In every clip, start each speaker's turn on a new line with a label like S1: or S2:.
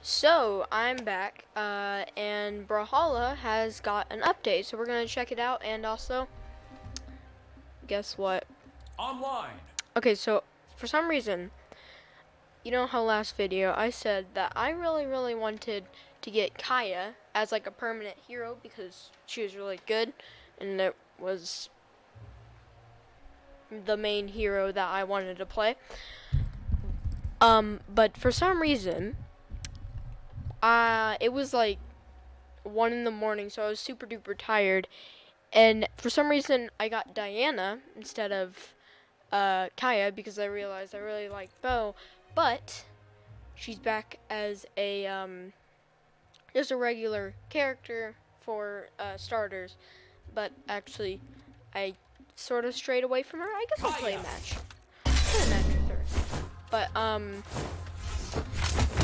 S1: So I'm back, and Brawlhalla has got an update, so we're gonna check it out. And also, guess what?
S2: Online.
S1: Okay, so for some reason, you know how last video I said that I really wanted to get Kaya as like a permanent hero because she was really good, and it was the main hero that I wanted to play. But for some reason, it was like 1 in the morning, so I was super duper tired. And for some reason, I got Diana instead of Kaya because I realized I really like Bo. But she's back as a just a regular character for starters. But actually, I sort of strayed away from her. I guess I'll play a match. Play a match with her. But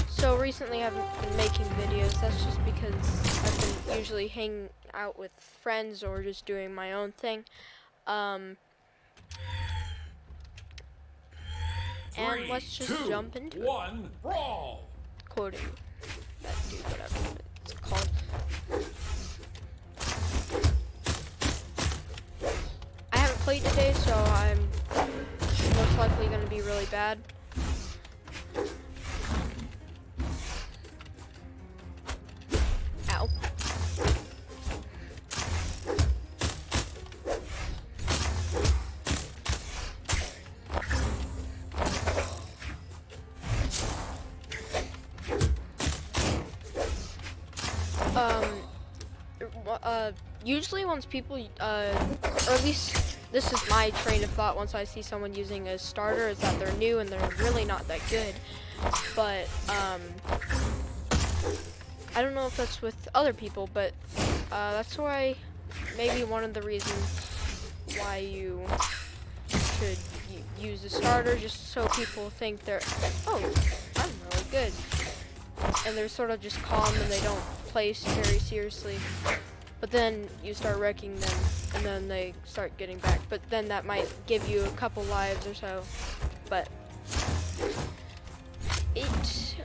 S1: so recently I haven't been making videos. That's just because I've been usually hanging out with friends or just doing my own thing. And let's just jump into
S2: it. Brawl.
S1: Quoting that dude, whatever it's called. I haven't played today, so I'm most likely going to be really bad. Ow. Usually once people, or at least this is my train of thought once I see someone using a starter, is that they're new and they're really not that good. But, I don't know if that's with other people, but, that's why, maybe one of the reasons why you should use a starter, just so people think they're, oh, I'm really good. And they're sort of just calm and they don't play very seriously. But then you start wrecking them, and then they start getting back. But then that might give you a couple lives or so. But it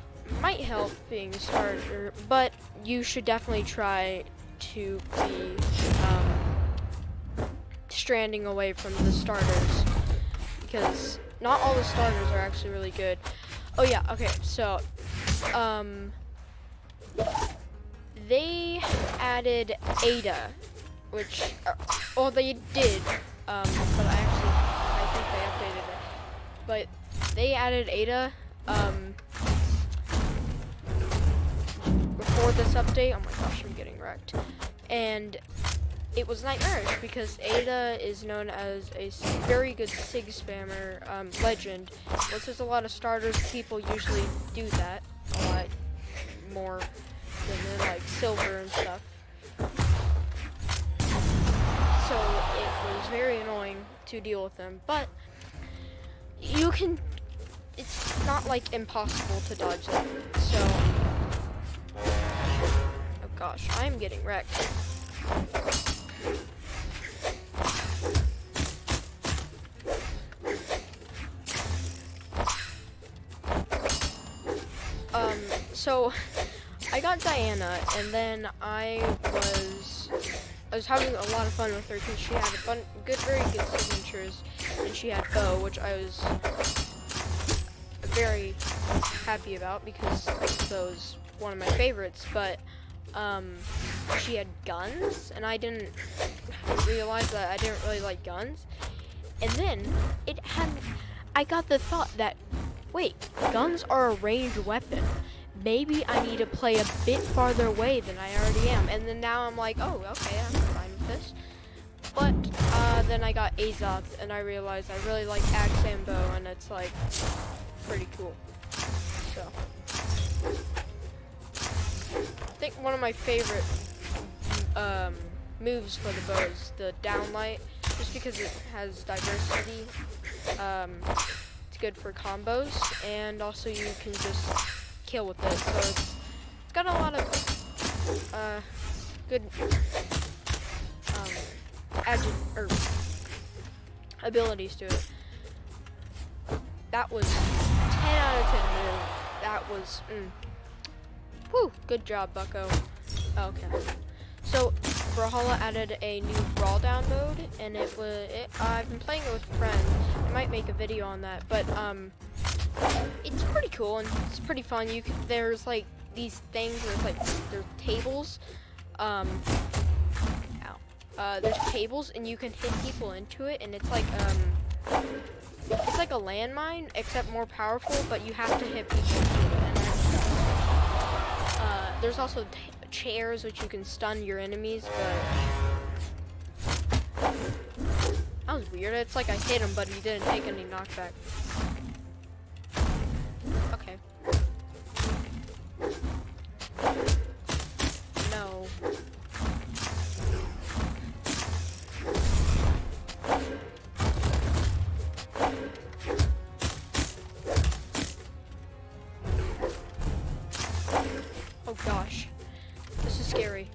S1: might help being a starter. But you should definitely try to be stranding away from the starters, because not all the starters are actually really good. Oh yeah, okay, so they added Ada, which, well, they did, but I think they updated it. But they added Ada, before this update. Oh my gosh, I'm getting wrecked. And it was nightmarish because Ada is known as a very good Sig spammer, legend. Once there's a lot of starters, people usually do that a lot more than like silver and stuff. So it was very annoying to deal with them, but you can, it's not like impossible to dodge them. So, oh gosh, I'm getting wrecked. So I got Diana, and then I was having a lot of fun with her because she had very good signatures, and she had Bo, which I was very happy about because Bo's one of my favorites. But she had guns, and I didn't realize that I didn't really like guns. And then I got the thought that, wait, guns are a ranged weapon. Maybe I need to play a bit farther away than I already am. And then now I'm like, oh, okay, I'm fine with this. But then I got Azoth, and I realized I really like Axe and Bow, and it's like pretty cool. So I think one of my favorite moves for the bow is the downlight, just because it has diversity. It's good for combos, and also you can just kill with it, so it's got a lot of good abilities to it. That was 10 out of 10 move. That was Whew, good job, Bucko. Okay. So, Brawlhalla added a new Brawl Down mode, and I've been playing it with friends. I might make a video on that, but it's pretty cool and it's pretty fun. There's like these things where it's like there's tables. There's tables, and you can hit people into it, and it's like a landmine except more powerful, but you have to hit people into it. And there's also chairs which you can stun your enemies, but that was weird. It's like I hit him, but he didn't take any knockback. Okay. No. Oh gosh. This is scary.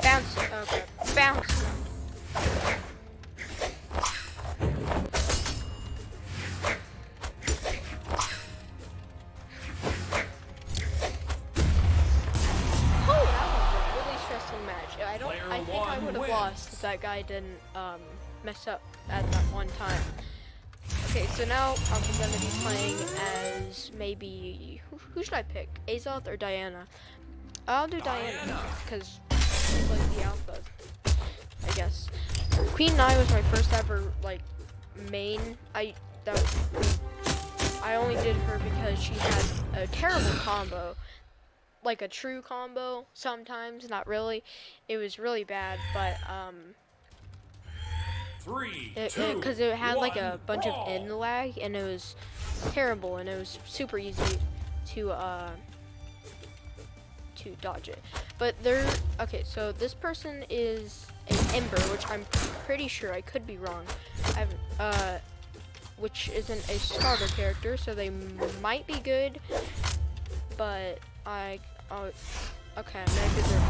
S1: Bounce. Okay. Bounce. I think I would have lost if that guy didn't mess up at that one time. Okay, so now I'm gonna be playing as maybe who should I pick? Azoth or Diana? I'll do Diana because she's like the alpha, I guess. Queen Nai was my first ever like main. I only did her because she had a terrible combo. Like a true combo sometimes, not really. It was really bad, but because it had like a bunch of end lag, and it was terrible, and it was super easy to dodge it. But okay, so this person is an Ember, which I'm pretty sure, I could be wrong. Which isn't a starter character, so they might be good, but okay, maybe they're,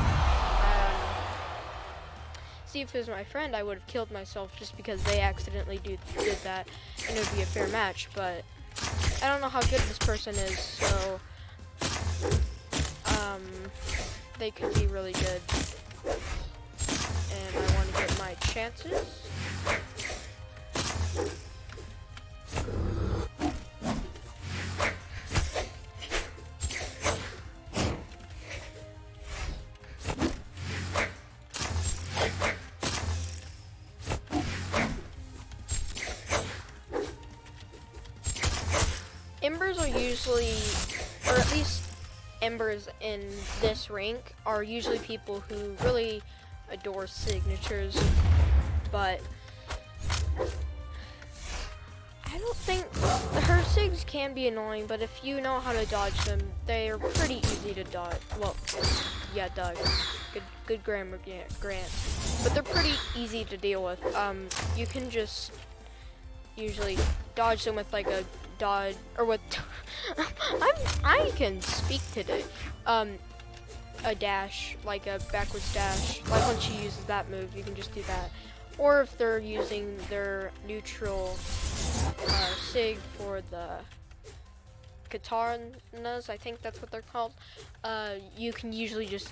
S1: see, if it was my friend, I would have killed myself just because they accidentally did that, and it would be a fair match, but I don't know how good this person is, so, they could be really good, and I want to get my chances. Embers are usually, or at least Embers in this rank, are usually people who really adore signatures, but I don't think, her sigs can be annoying, but if you know how to dodge them, they are pretty easy to dodge. Well, yeah, Doug. Good grammar, Grant. But they're pretty easy to deal with. You can just usually dodge them with like a dodge, or with I can speak today. A dash, like a backwards dash. Like when she uses that move, you can just do that. Or if they're using their neutral sig for the katanas, I think that's what they're called. You can usually just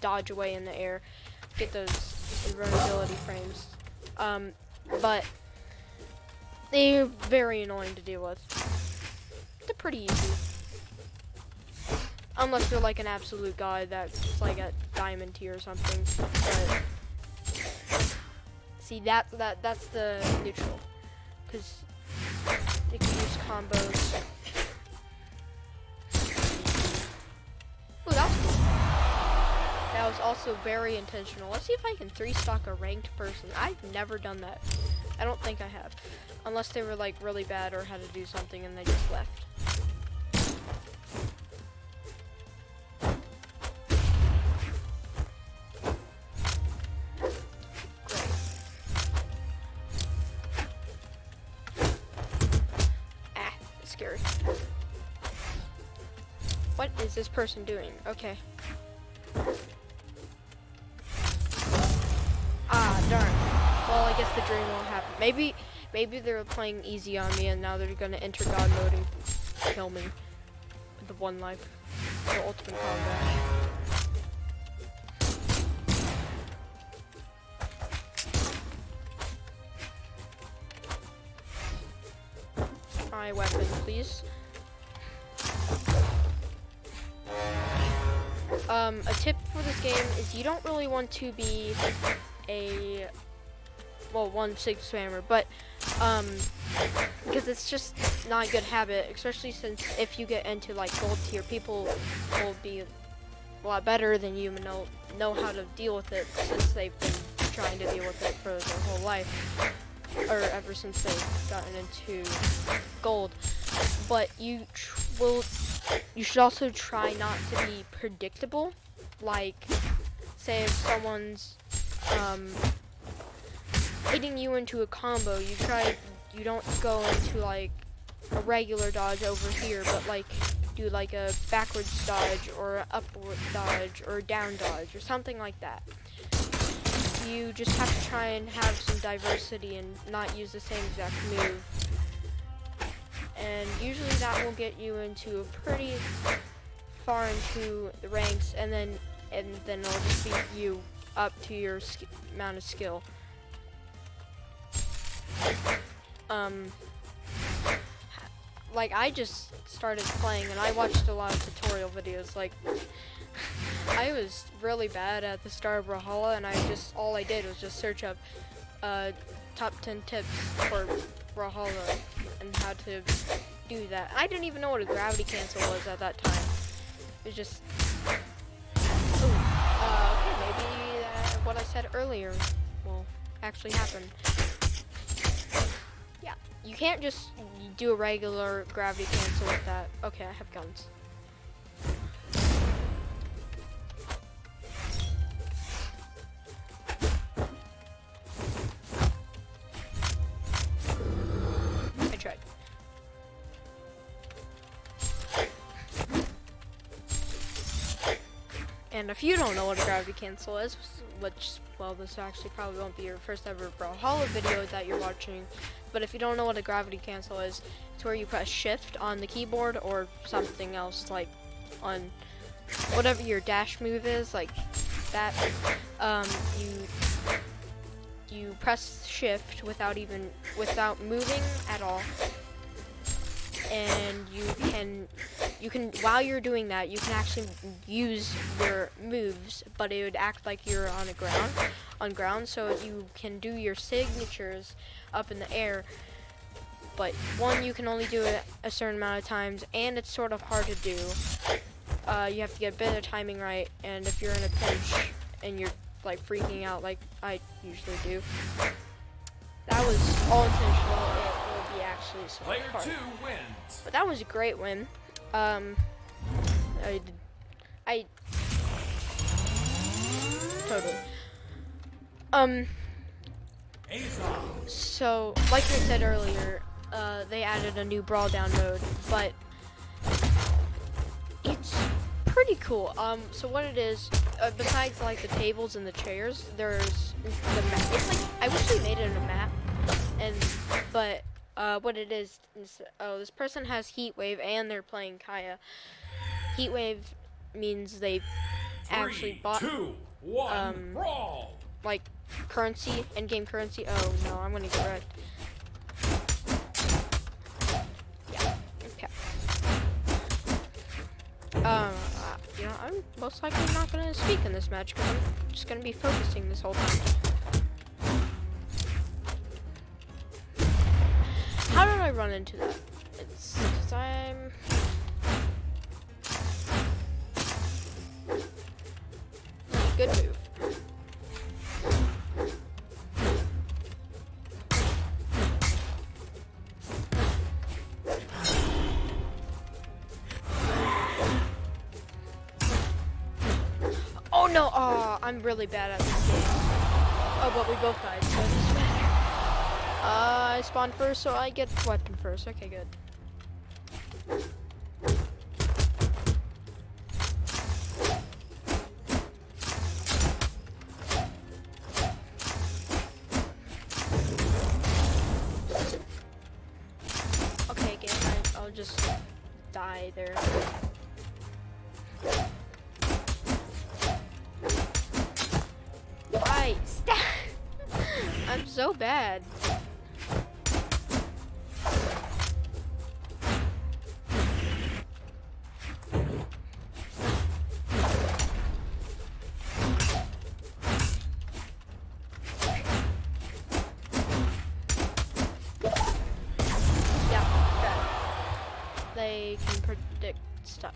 S1: dodge away in the air, get those invulnerability frames. But they're very annoying to deal with. They're pretty easy. Unless they're like an absolute god that's like a diamond tier or something. But see, that's the neutral. Because they can use combos. Ooh, that was cool. That was also very intentional. Let's see if I can 3-stock a ranked person. I've never done that. I don't think I have. Unless they were like really bad or had to do something and they just left. Great. Ah, it's scary. What is this person doing? Okay. Ah, darn. Well, I guess the dream won't happen. Maybe they were playing easy on me and now they're gonna enter God mode and kill me. With the one life. The ultimate combat. My weapon, please. A tip for this game is you don't really want to be a, well, 1-6 spammer, but, because it's just not a good habit, especially since if you get into, like, gold tier, people will be a lot better than you and know how to deal with it since they've been trying to deal with it for their whole life, or ever since they've gotten into gold. But you should also try not to be predictable. Like, say if someone's hitting you into a combo, you don't go into like a regular dodge over here, but like do like a backwards dodge or an upward dodge or a down dodge or something like that. You just have to try and have some diversity and not use the same exact move. And usually that will get you into a pretty far into the ranks, and then it'll just beat you up to your amount of skill. Like I just started playing and I watched a lot of tutorial videos. Like I was really bad at the start of Brawlhalla, and all I did was just search up top 10 tips for Brawlhalla and how to do that. I didn't even know what a gravity cancel was at that time. It was just, okay, maybe what I said earlier will actually happen. Yeah, you can't just do a regular gravity cancel with that. Okay, I have guns. I tried. And if you don't know what a gravity cancel is, which, well, this actually probably won't be your first ever Brawlhalla video that you're watching, but if you don't know what a gravity cancel is, it's where you press shift on the keyboard or something else, like on whatever your dash move is, like that. You press shift without moving at all, and you can while you're doing that, you can actually use your moves, but it would act like you're on ground, so you can do your signatures up in the air. But one, you can only do it a certain amount of times, and it's sort of hard to do. You have to get a bit of timing right, and if you're in a pinch and you're like freaking out like I usually do, that was all intentional. It will be actually so
S2: Player
S1: hard.
S2: 2 wins.
S1: But that was a great win. I totally. So, like I said earlier, they added a new Brawl Down mode, but it's pretty cool. So what it is, besides like the tables and the chairs, there's the map. It's like, I wish they made it a map, but what it is, this person has Heat Wave and they're playing Kaya. Heat Wave means they actually bought
S2: 3, 2, 1, brawl.
S1: like currency, in-game currency. Oh no, I'm gonna get wrecked. Yeah, okay. You know, I'm most likely not gonna speak in this match because I'm just gonna be focusing this whole time. How did I run into that? It's 'cause I'm... Good move. Oh no! Oh, I'm really bad at this game. Oh, but we both died, so it doesn't matter. I spawned first, so I get weapon first. Okay, good. stay there. Why? Stop! I'm so bad. They can predict stuff.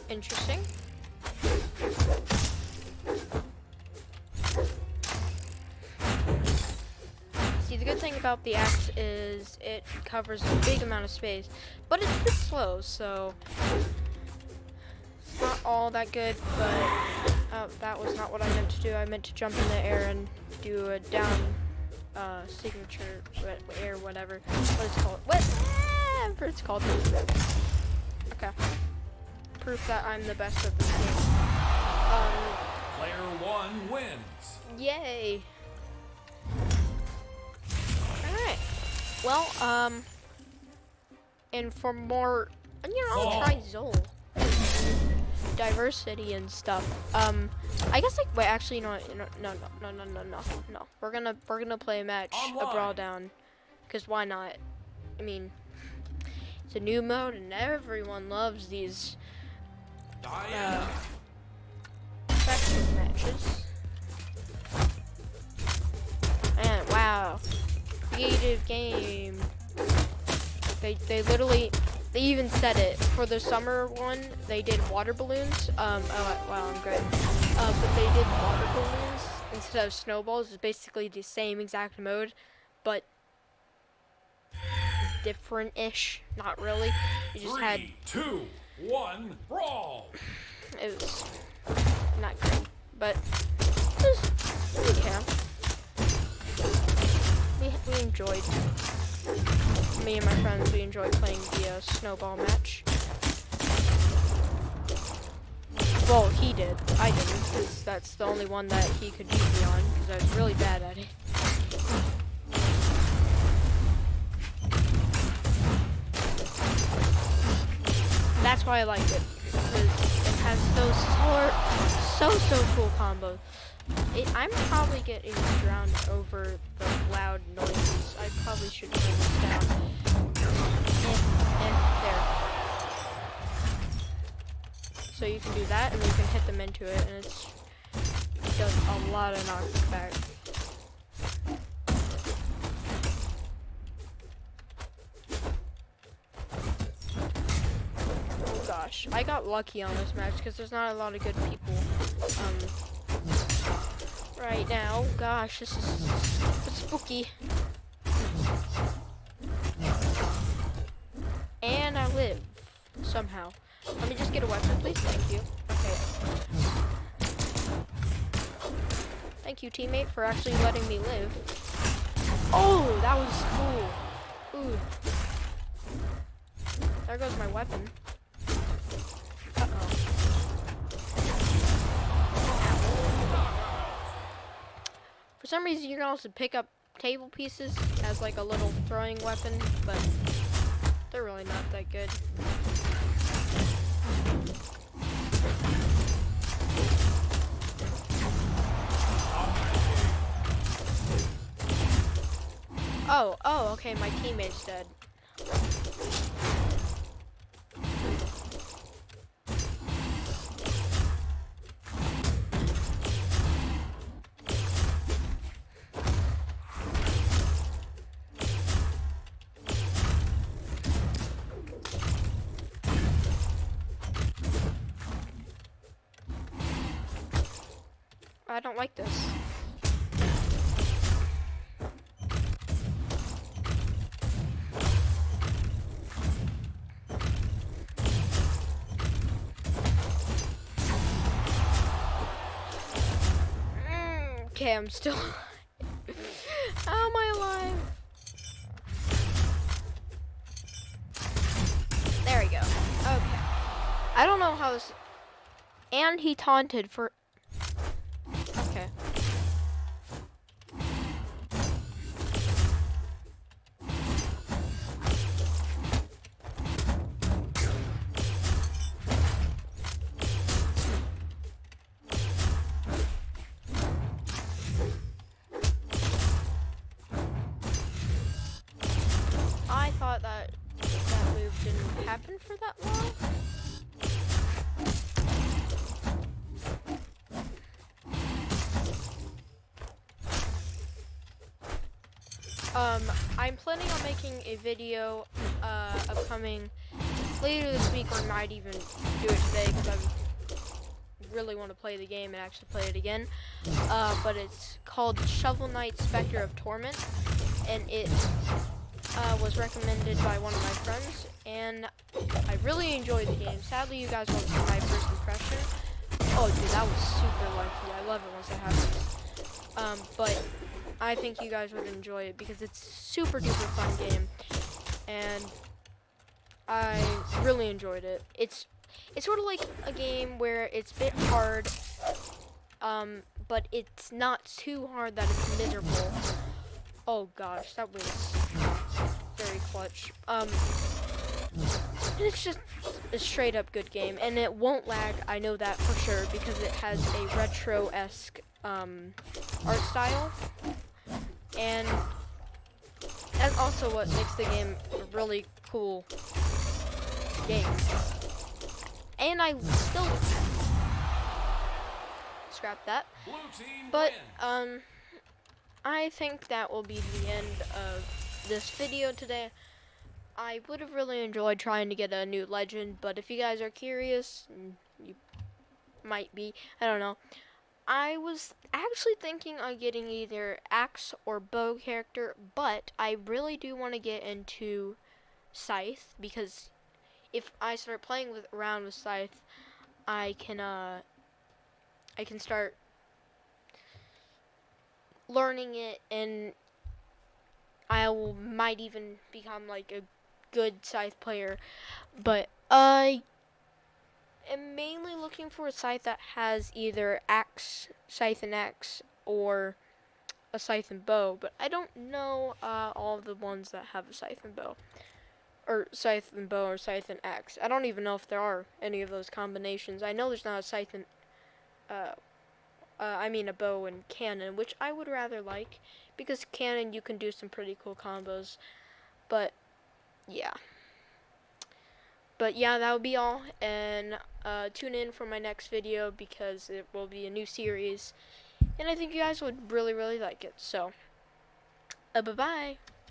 S1: Interesting. See, the good thing about the axe is it covers a big amount of space, but it's a bit slow, so it's not all that good, but that was not what I meant to do. I meant to jump in the air and do a down signature air, whatever. What is it called? Whatever it's called. Okay. Proof that I'm the best at this game.
S2: Player 1 wins.
S1: Yay. Alright. Well, and for more, I'll try Zol. Diversity and stuff. I guess wait, actually, no. We're gonna play a match, a brawl down, because why not? I mean, it's a new mode and everyone loves these faction matches. And wow, creative game. They literally, they even said it for the summer one. They did water balloons. Oh wow, I'm good. But they did water balloons instead of snowballs. It's basically the same exact mode, but different-ish. Not really. You just had
S2: 3, 2, 1, brawl.
S1: It was not great, but it was okay. We enjoyed. Me and my friends, we enjoyed playing the snowball match. Well, he did. I didn't, because that's the only one that he could beat me on, because I was really bad at it. That's why I liked it, because it has those so cool combos. I'm probably getting drowned over the loud noises. I probably should turn this down. There. So you can do that, and you can hit them into it, and it does a lot of knockback. Oh gosh, I got lucky on this match because there's not a lot of good people. Right now, gosh, this is spooky. And I live somehow. Let me just get a weapon, please. Thank you. Okay. Thank you, teammate, for actually letting me live. Oh, that was cool. Ooh. There goes my weapon. Uh-oh. For some reason, you can also pick up table pieces as like a little throwing weapon, but they're really not that good. Oh, okay, my teammate's dead. I don't like this. Okay, I'm still alive. How am I alive? I don't know how this. And he taunted for. Okay. I thought that move didn't happen for that long. I'm planning on making a video upcoming later this week, or might even do it today because I really want to play the game and actually play it again. But it's called Shovel Knight Spectre of Torment, and it was recommended by one of my friends, and I really enjoyed the game. Sadly, you guys won't see my first impression. Oh, dude, that was super lucky. I love it once it happens. But I think you guys would enjoy it because it's super duper fun game, and I really enjoyed it. It's sort of like a game where it's a bit hard, but it's not too hard that it's miserable. Oh gosh, that was very clutch. And it's just a straight up good game, and it won't lag. I know that for sure because it has a retro-esque art style, and that's also what makes the game a really cool game. And I still scrap that.
S2: Blue team
S1: But
S2: wins.
S1: I think that will be the end of this video today. I would have really enjoyed trying to get a new legend, but if you guys are curious, you might be, I don't know. I was actually thinking on getting either axe or bow character, but I really do want to get into Scythe, because if I start playing around with Scythe, I can start learning it, and might even become like a good Scythe player. But I am mainly looking for a Scythe that has either axe, Scythe and axe, or a Scythe and bow. But I don't know all of the ones that have a Scythe and bow, or Scythe and bow, or Scythe and axe. I don't even know if there are any of those combinations. I know there's not a Scythe and I mean a bow and cannon, which I would rather like, because cannon you can do some pretty cool combos. But yeah. But yeah, that will be all, and tune in for my next video because it will be a new series, and I think you guys would really, really like it. So, bye-bye.